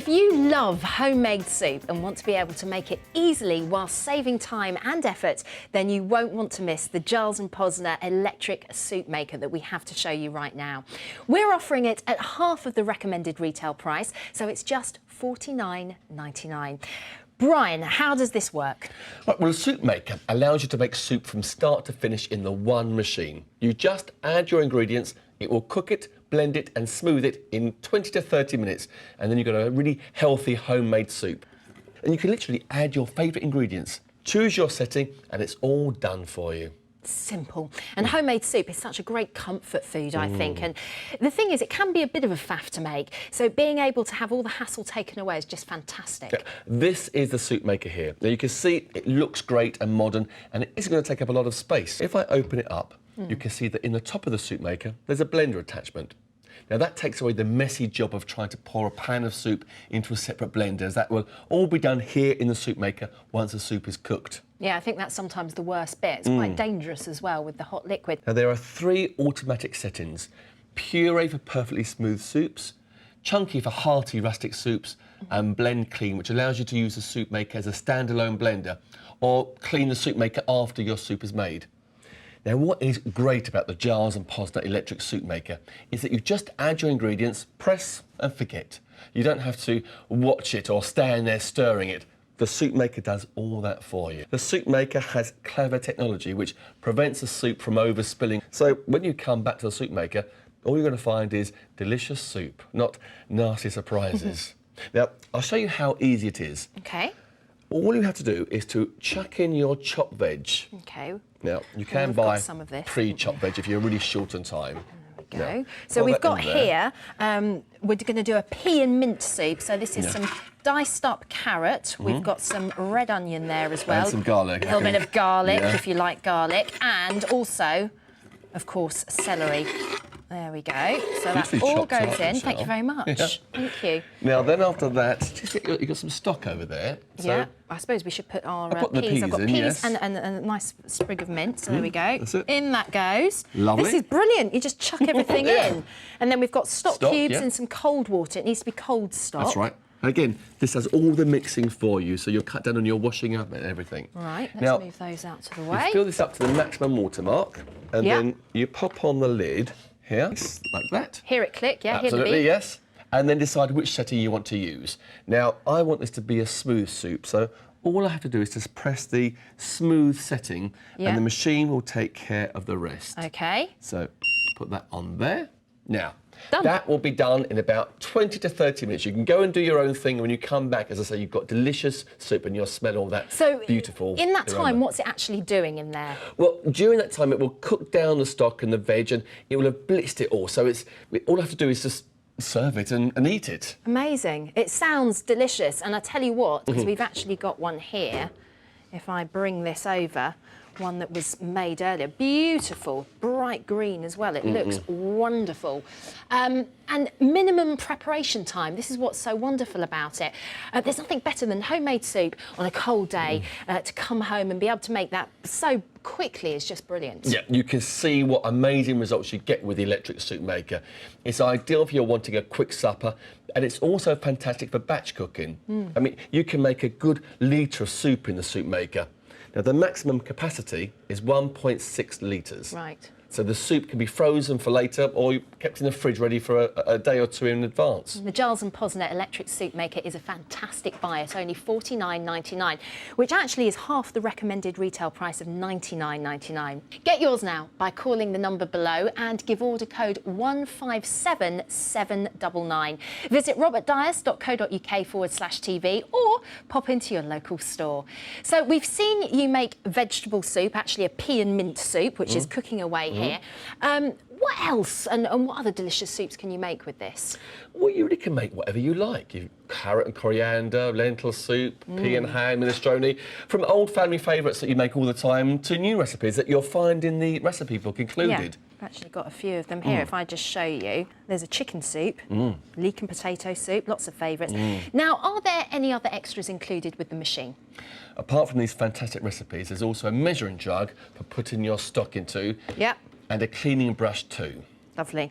If you love homemade soup and want to be able to make it easily while saving time and effort, then you won't want to miss the Giles Posner electric soup maker that we have to show you right now. We're offering it at half of the recommended retail price, so it's just $49.99. Brian, how does this work? Well, a soup maker allows you to make soup from start to finish in the one machine. You just add your ingredients, it will cook it, blend it and smooth it in 20 to 30 minutes, and then you've got a really healthy homemade soup. And you can literally add your favourite ingredients, choose your setting, and it's all done for you. Simple. And homemade soup is such a great comfort food, I think. And the thing is, it can be a bit of a faff to make. So being able to have all the hassle taken away is just fantastic. Yeah, this is the soup maker here. Now you can see it looks great and modern, and it isn't going to take up a lot of space. If I open it up, you can see that in the top of the soup maker, there's a blender attachment. Now that takes away the messy job of trying to pour a pan of soup into a separate blender, as that will all be done here in the soup maker once the soup is cooked. Yeah, I think that's sometimes the worst bit. It's quite dangerous as well with the hot liquid. Now there are 3 automatic settings: puree for perfectly smooth soups, chunky for hearty rustic soups, and blend clean, which allows you to use the soup maker as a standalone blender, or clean the soup maker after your soup is made. Now, what is great about the Giles Posner electric soup maker is that you just add your ingredients, press and forget. You don't have to watch it or stand there stirring it. The soup maker does all that for you. The soup maker has clever technology which prevents the soup from overspilling. So when you come back to the soup maker, all you're going to find is delicious soup, not nasty surprises. Now, I'll show you how easy it is. OK. All you have to do is to chuck in your chopped veg. OK. Now, you can buy some of this. pre-chopped veg if you're really short on time. Go. Now, so we've got here, we're going to do a pea and mint soup. So this is some diced up carrot. We've got some red onion there as well. And some garlic. A little bit of garlic, if you like garlic. And also, of course, celery. There we go. So that all goes in. Thank you very much. Yeah. Thank you. Now, then after that, you've got some stock over there. So yeah, I suppose we should put our the peas. I've got in, peas yes. and a nice sprig of mint. So there we go. That's it. In that goes. Lovely. This is brilliant. You just chuck everything in. And then we've got stock cubes yeah. and some cold water. It needs to be cold stock. That's right. Again, this has all the mixing for you, so you'll cut down on your washing up and everything. Right, let's now, move those out to the way. You fill this up to the maximum watermark, and then you pop on the lid here, like that. Hear it click, yeah, Absolutely, hear the beep. yes. And then decide which setting you want to use. Now, I want this to be a smooth soup, so all I have to do is just press the smooth setting, and the machine will take care of the rest. OK. So, put that on there. Now, Done. that will be done in about 20 to 30 minutes. You can go and do your own thing, and when you come back, as I say, you've got delicious soup and you'll smell all that beautiful in that aroma. time, what's it actually doing in there? Well, during that time, it will cook down the stock and the veg, and it will have blitzed it all. So all I have to do is just serve it and eat it. Amazing. It sounds delicious. And I tell you what, because we've actually got one here, if I bring this over, one that was made earlier. Beautiful, bright green as well. It looks wonderful. And minimum preparation time. This is what's so wonderful about it. There's nothing better than homemade soup on a cold day to come home and be able to make that so quickly is just brilliant. Yeah, you can see what amazing results you get with the electric soup maker. It's ideal if you're wanting a quick supper, and it's also fantastic for batch cooking. I mean, you can make a good litre of soup in the soup maker. Now, the maximum capacity is 1.6 litres. Right. So the soup can be frozen for later or kept in the fridge ready for a day or two in advance. The Giles Posner electric soup maker is a fantastic buy at only $49.99, which actually is half the recommended retail price of $99.99. Get yours now by calling the number below and give order code 157799. Visit robertdyas.co.uk/TV or pop into your local store. So we've seen you make vegetable soup, actually a pea and mint soup, which is cooking away here. What else and what other delicious soups can you make with this? Well, you really can make whatever you like. Carrot and coriander, lentil soup, pea and ham, minestrone, from old family favourites that you make all the time to new recipes that you'll find in the recipe book included. Yeah, I've actually got a few of them here. If I just show you, there's a chicken soup, leek and potato soup, lots of favourites. Now, are there any other extras included with the machine? Apart from these fantastic recipes, there's also a measuring jug for putting your stock into. Yeah. And a cleaning brush too. Lovely.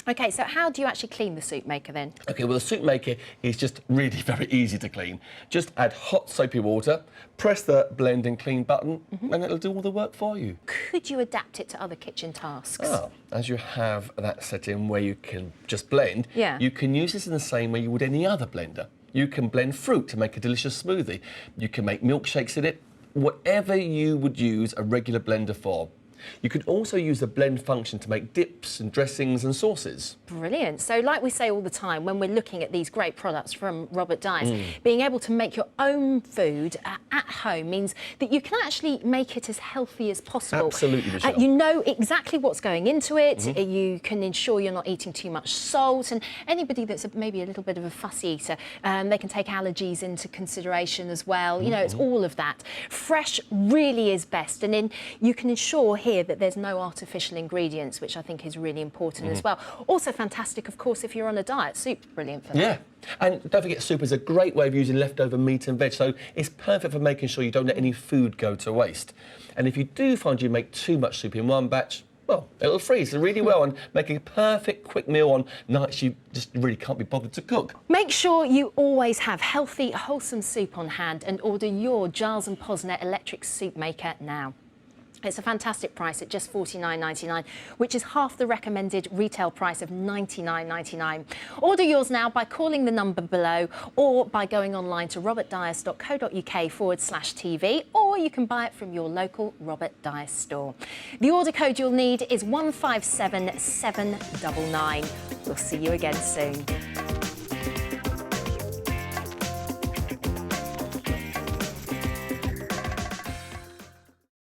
OK, so how do you actually clean the soup maker then? OK, well, the soup maker is just really very easy to clean. Just add hot soapy water, press the blend and clean button, and it'll do all the work for you. Could you adapt it to other kitchen tasks? Oh, as you have that setting where you can just blend, Yeah. you can use this in the same way you would any other blender. You can blend fruit to make a delicious smoothie. You can make milkshakes in it, whatever you would use a regular blender for. You could also use the blend function to make dips and dressings and sauces. Brilliant. So like we say all the time, when we're looking at these great products from Robert Dyas, being able to make your own food at home means that you can actually make it as healthy as possible. Absolutely, Michelle. You know exactly what's going into it. You can ensure you're not eating too much salt. And anybody that's maybe a little bit of a fussy eater, they can take allergies into consideration as well. You know, it's all of that. Fresh really is best. And then you can ensure here that there's no artificial ingredients, which I think is really important as well. Also fantastic, of course, if you're on a diet. Soup's brilliant for that. Yeah, and don't forget, soup is a great way of using leftover meat and veg, so it's perfect for making sure you don't let any food go to waste. And if you do find you make too much soup in one batch, well, it'll freeze really well and make a perfect quick meal on nights you just really can't be bothered to cook. Make sure you always have healthy, wholesome soup on hand and order your Giles Posner electric soup maker now. It's a fantastic price at just $49.99, which is half the recommended retail price of $99.99. Order yours now by calling the number below or by going online to robertdyas.co.uk/TV, or you can buy it from your local Robert Dyas store. The order code you'll need is 157799. We'll see you again soon.